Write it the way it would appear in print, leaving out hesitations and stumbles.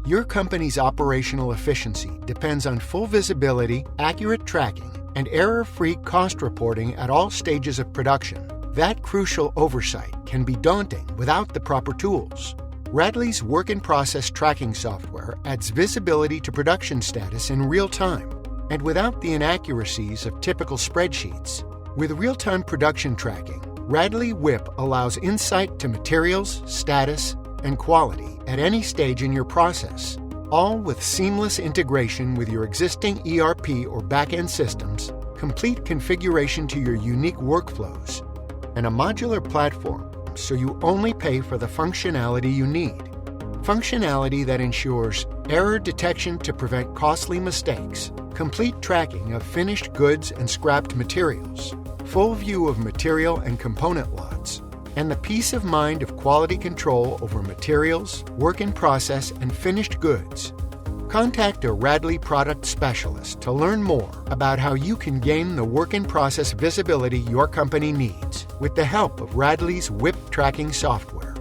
Your company's operational efficiency depends on full visibility, accurate tracking, and error-free cost reporting at all stages of production. That crucial oversight can be daunting without the proper tools. Radley's work-in-process tracking software adds visibility to production status in real time, and without the inaccuracies of typical spreadsheets. With real-time production tracking, Radley WIP allows insight to materials, status, and quality at any stage in your process, all with seamless integration with your existing ERP or back-end systems, complete configuration to your unique workflows, and a modular platform so you only pay for the functionality you need. Functionality that ensures error detection to prevent costly mistakes, complete tracking of finished goods and scrapped materials, full view of material and component lots, and the peace of mind of quality control over materials, work in process, and finished goods. Contact a Radley product specialist to learn more about how you can gain the work-in-process visibility your company needs with the help of Radley's WIP tracking software.